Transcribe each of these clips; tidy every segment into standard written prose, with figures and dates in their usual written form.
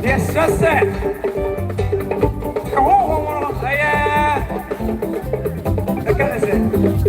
Yes, just it. Come on, yeah. Look at this.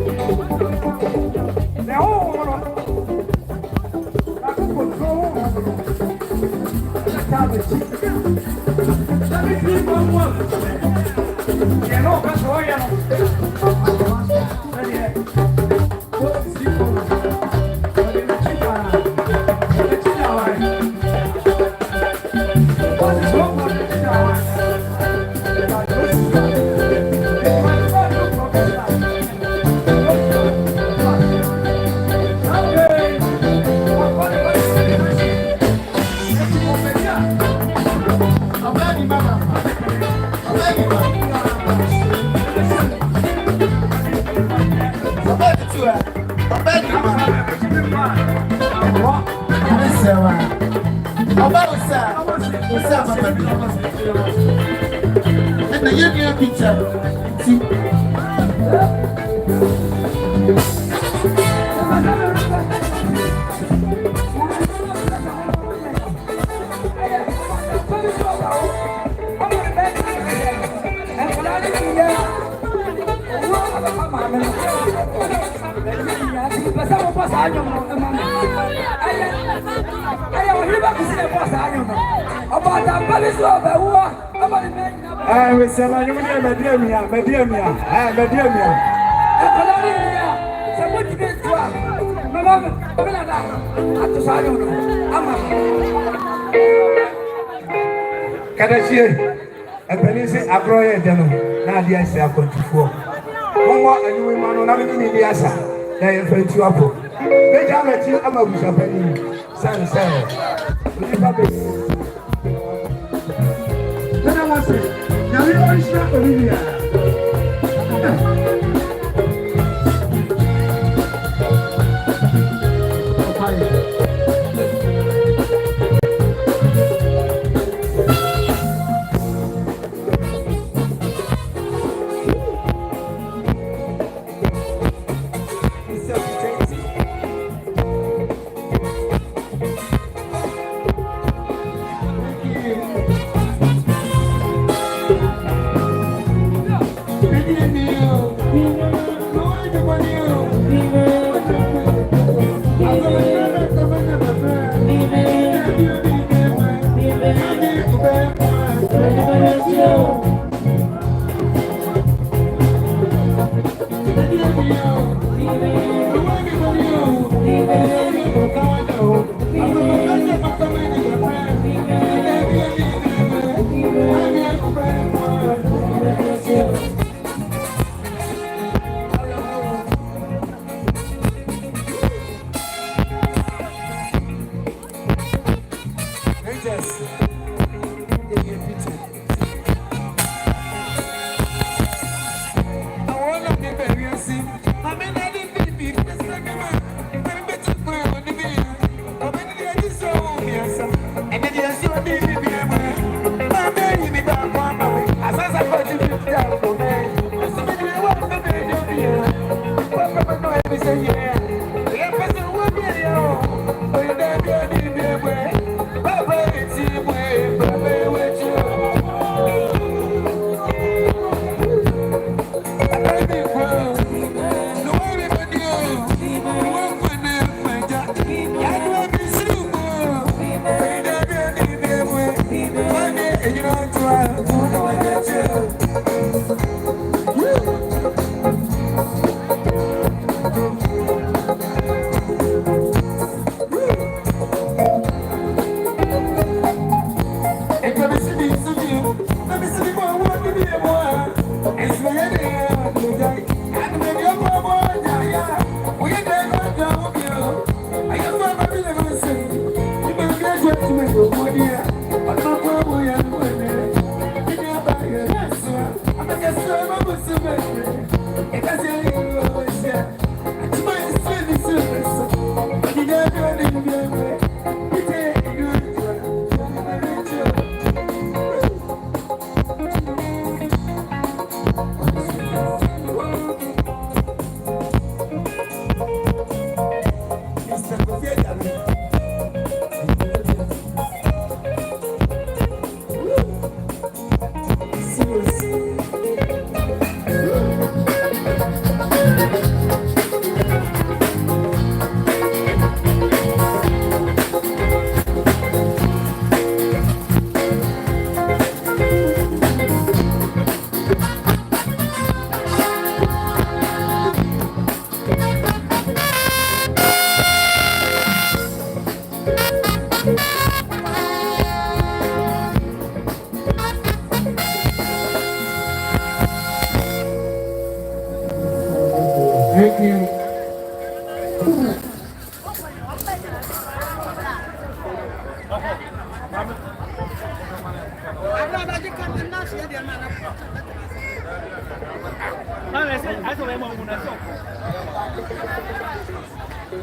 You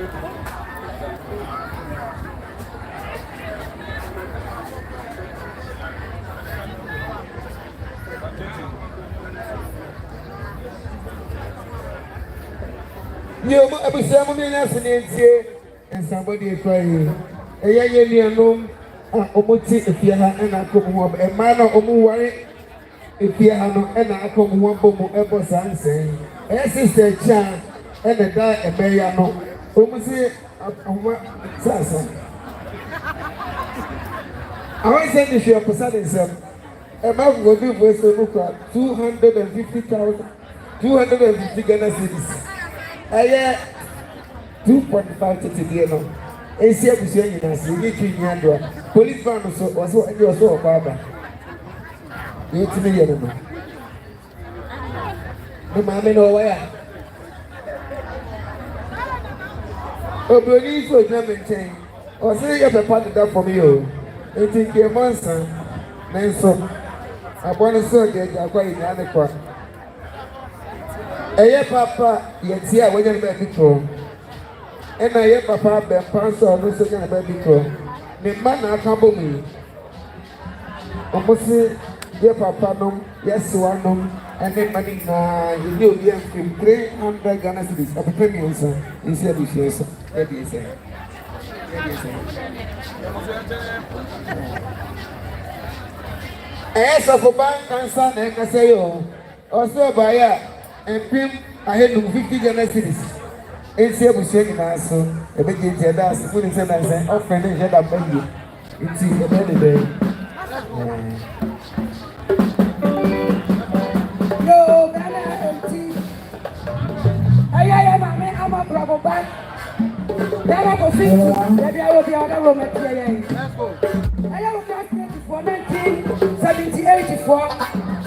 ever say I'm in a and somebody crying. A young room, Omoti, if you have an accommodation, a man or worry. If you have no and I come one bomb ever saying, a sister child and a die a bayano, almost say, I want to send you a person. A man will be for a 250,000, 250 Ghana cities. A year 2.5 to the end. A serious saying, police van was what you saw, Baba. You to me, the mammy no where. Oh, police for examining. Or say you have a part of that from you. It is your monster. Then so I want to say that I quite in the other. A year papa, yet here when you're baby home. And I hear papa, the pastor, no second baby home. The man I come me. Almost say, dear papa, no, yes, one, and then money, you do the 300 Ghana cities of the premium, sir. Instead of yes, that is it. As of a bank cancer, and I say, also by and pim, I had 50 Ghana cities. And see, we shaking us, so a big that's putting some and often and head up baby. It's in the day. Yo, Ghana empty. I'm a bravo back. Then I go see, maybe I will be on the room at 3 a.m. Let's go. I have a classmate for 1984.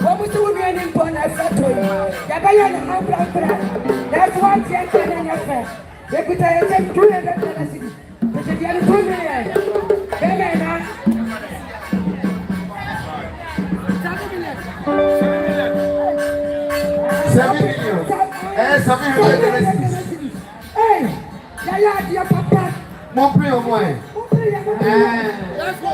What was doing an import I said to him? That's one chance in your face. They could take 200 cities. They should get 2 million. $7 million. Hey, yeah, papa. Mon prix au moins. Let's go.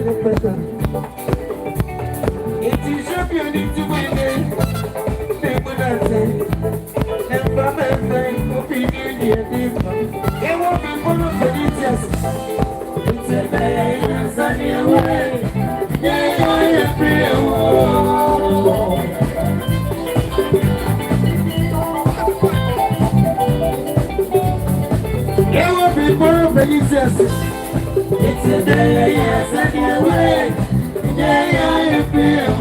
It is champion to win it. They would not say, never mind, opinion here. They won't be one of the details. It's a day, it's a new way. Yeah, I am free. There will be more of the details. It's a day, yes, and your way. Yeah, I feel.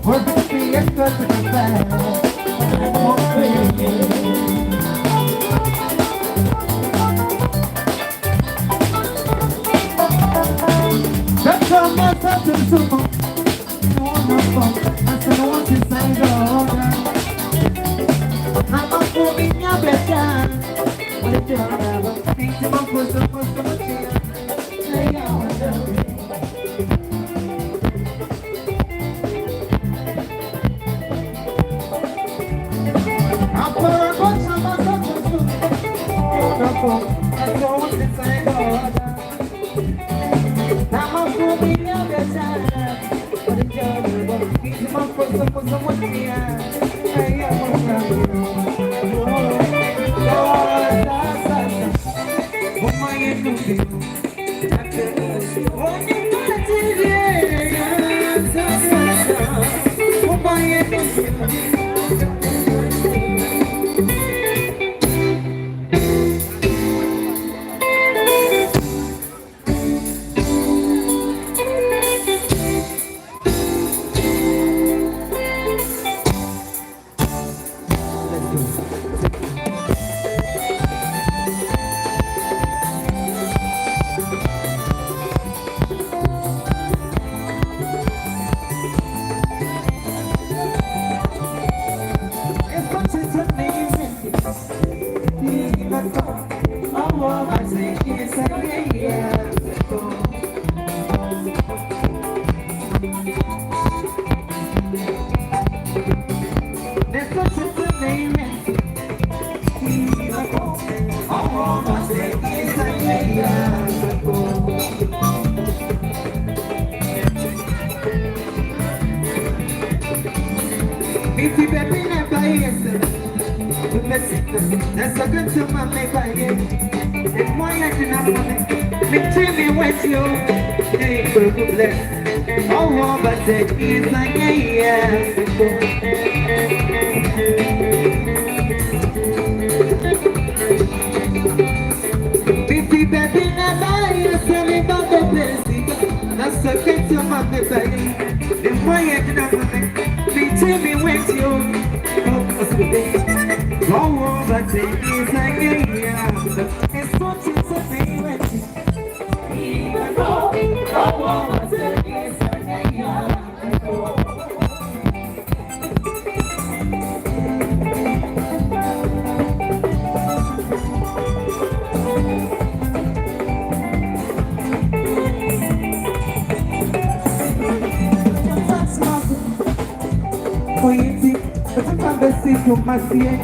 Work to be a good to the bad. That's a good to my make by you. And why I can have money? Make me with you. Hey, good bless. Oh, but it is like a Baby, baby, now you tell me about the blessing. That's a good to my make by you. And why I can have money? Make me with you. Oh, but it is like a it's what it's a favorite. Even though, oh, but it is like a Besito macie,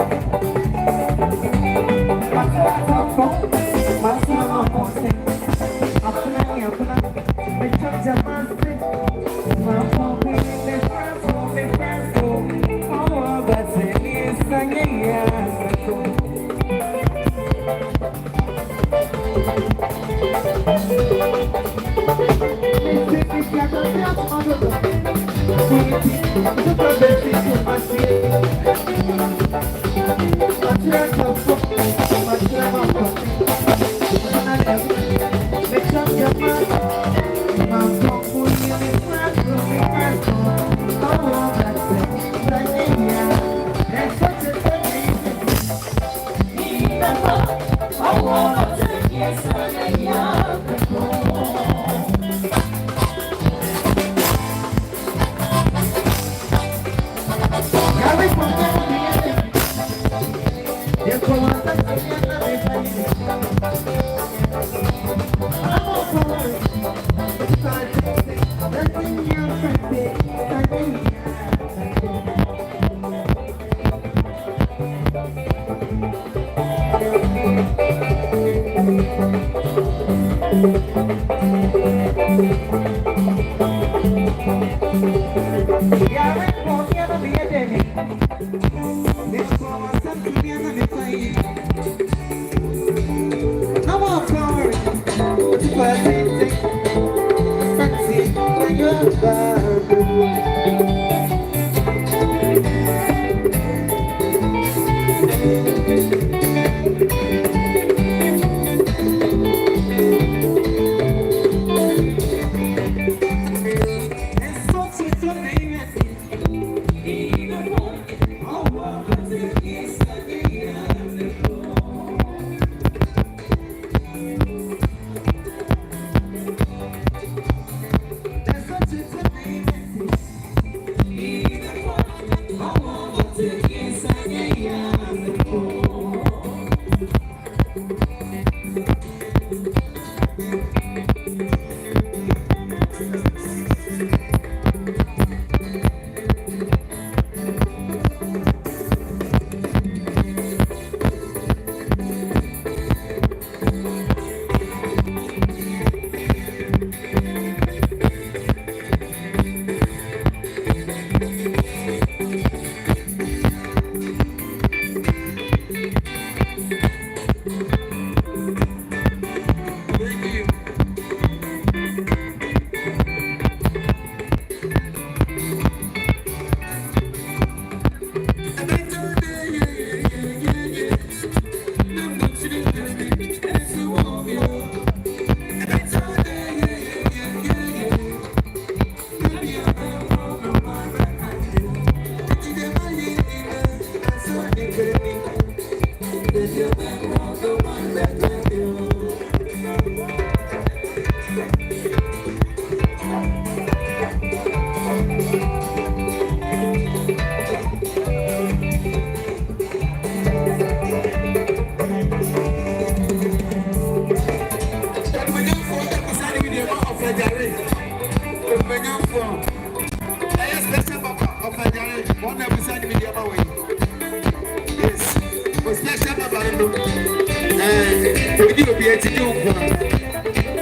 yet you don't want.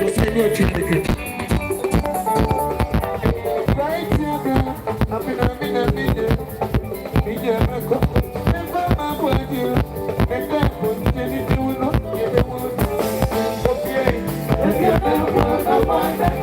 What's my new chicken? Right here, I'm in a minute. Never mind you. And then put anything we know. Okay. If you don't want to find that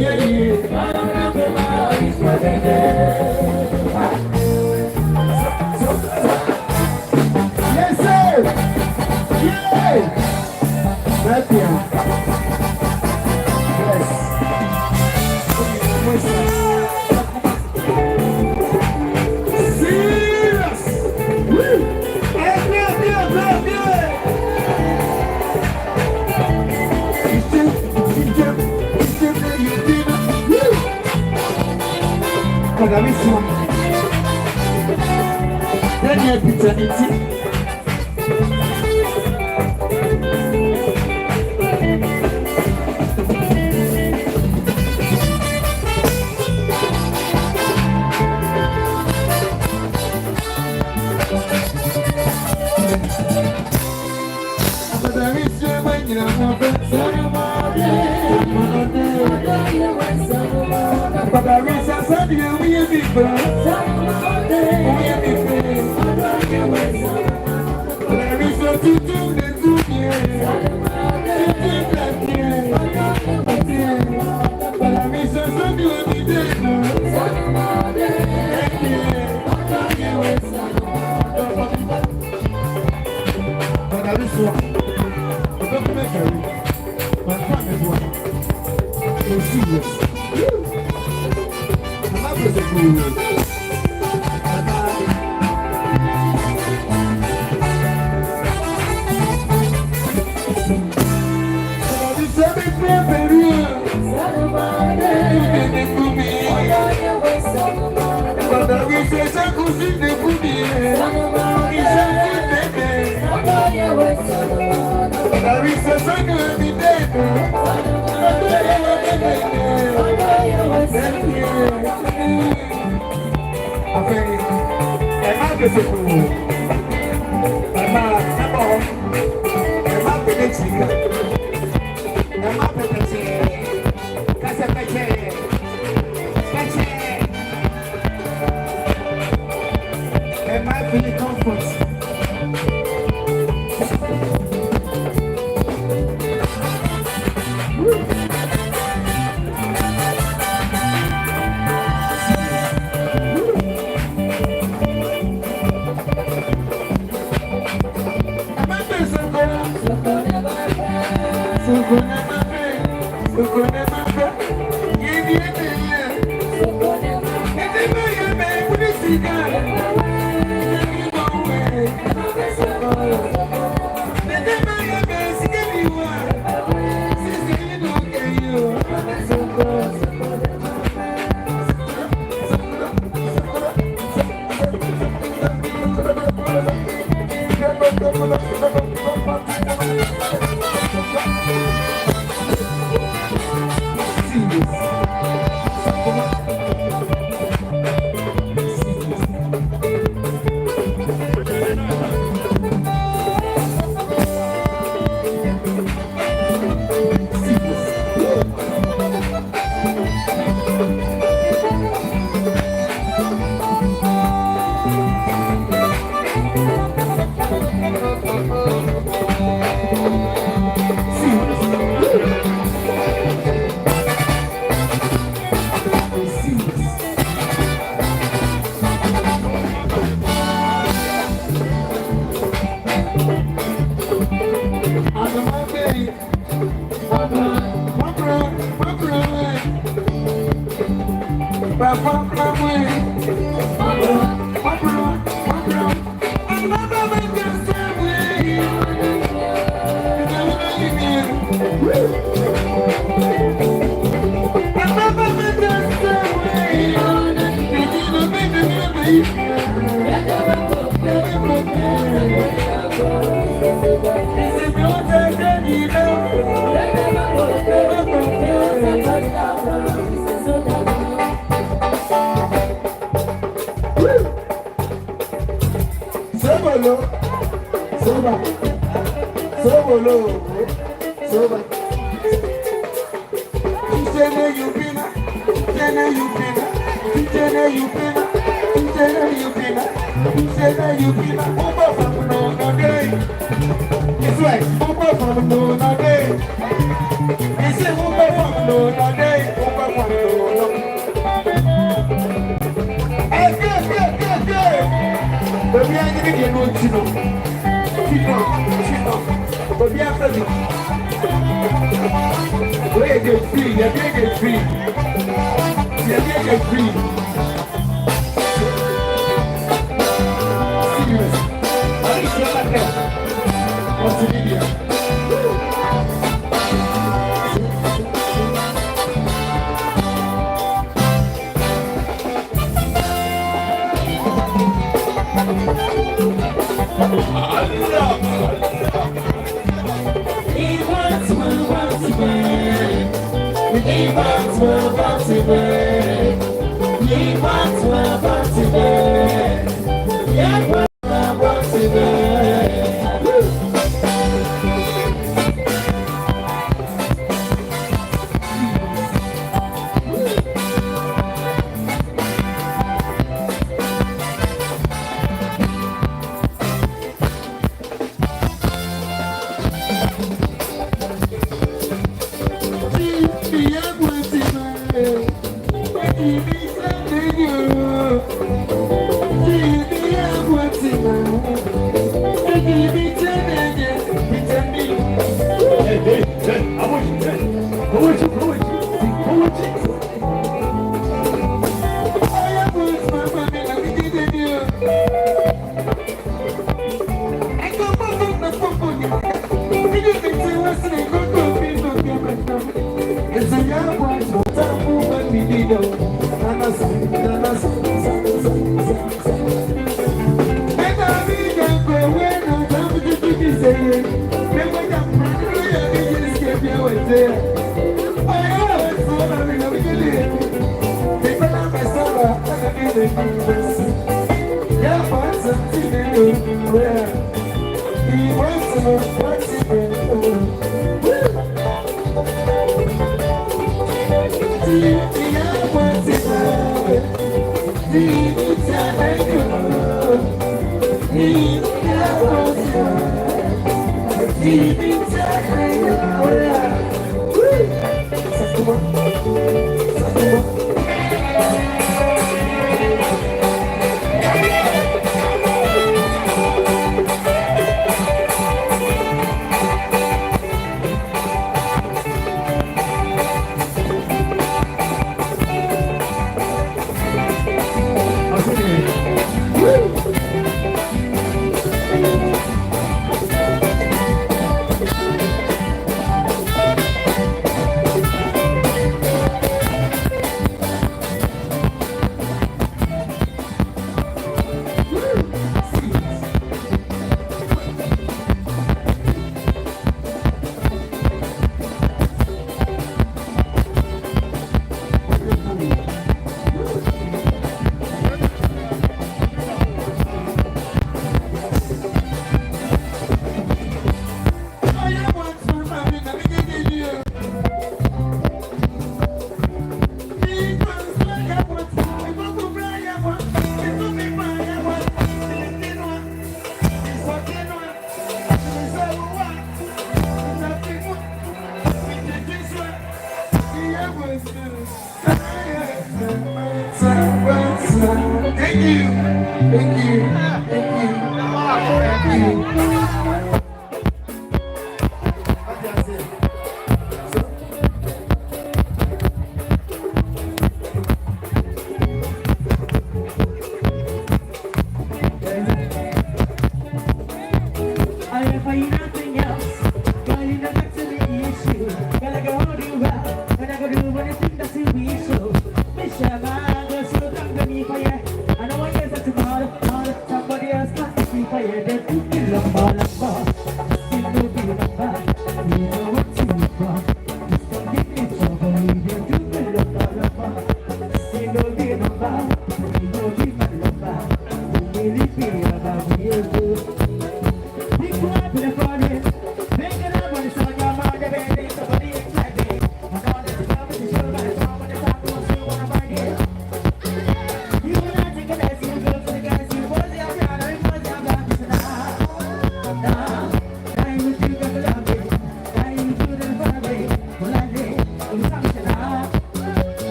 Yes, sir. Yay. That's it. Yes. Serious. Woo.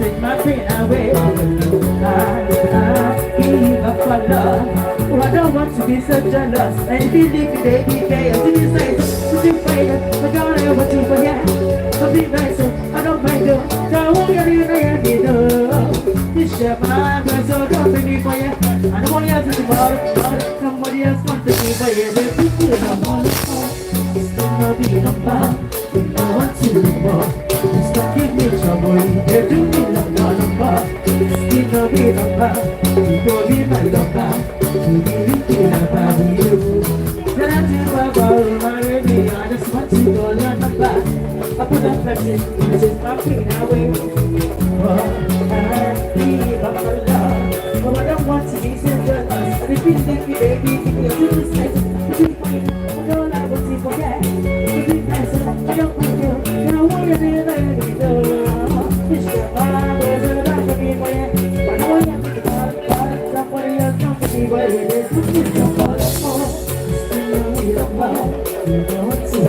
take my pain away. I give up for love. Oh, I don't want to be so jealous. And believe me, baby, chaos in this place. To be afraid, but don't ever to forget. So be nice, I don't mind you. Don't want you to know. This shit, my girl, so don't bring me for you. I don't want you to do about it. Somebody else wants to be for you. It's gonna be no fun. You know what to do for. It's not give me trouble. You do me like one of us. It's gonna be no fun. You go be my lover. You really feel about you. Then I do about my baby. I just want to go learn the back. I put a flexing. This is my pain away. Oh, I give up for love. But I don't want to be so jealous. And if you think me, baby, give me a little slice. If you find I don't like what you forget. If you nice, I don't want you. I don't want you to let me go. It's your mind, there's a lot for me for you. I don't want you to think about it. Somebody else comes to me, but it is to be somebody more. You know what you know what to do.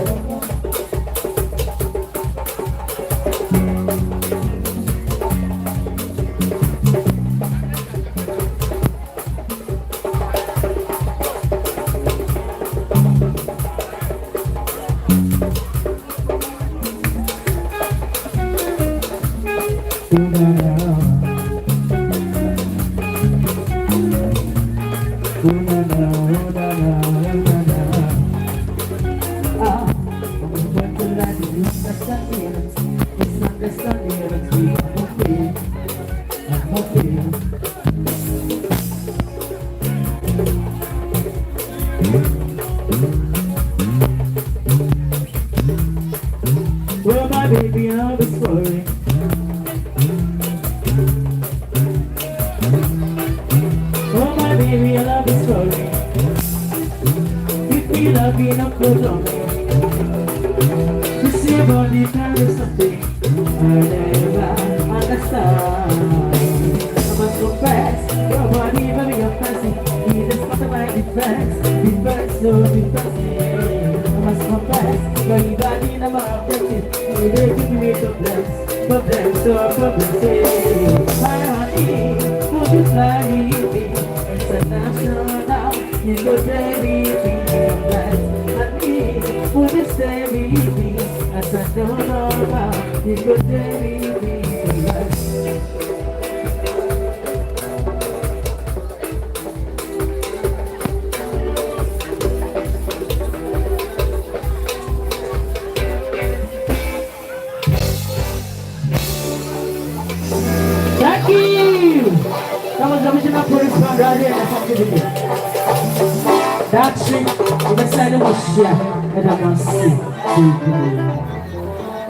Well, my baby, I'm sorry. Oh, my baby, I love the story. If you love me, not close on me. You see about the kind of something I never understand. I must confess, your body, baby, your fancy. You just got to my defense. Defense, so defensive. I must confess, your body, never objective. You didn't give me problems. Problems, so problems, my honey, would you fly me? International now, you go baby, and me, would you stay with me? As I don't know how, you go baby, Thank you! That was the original police band right here in the activity. That trick, the side of the share, and I want to see.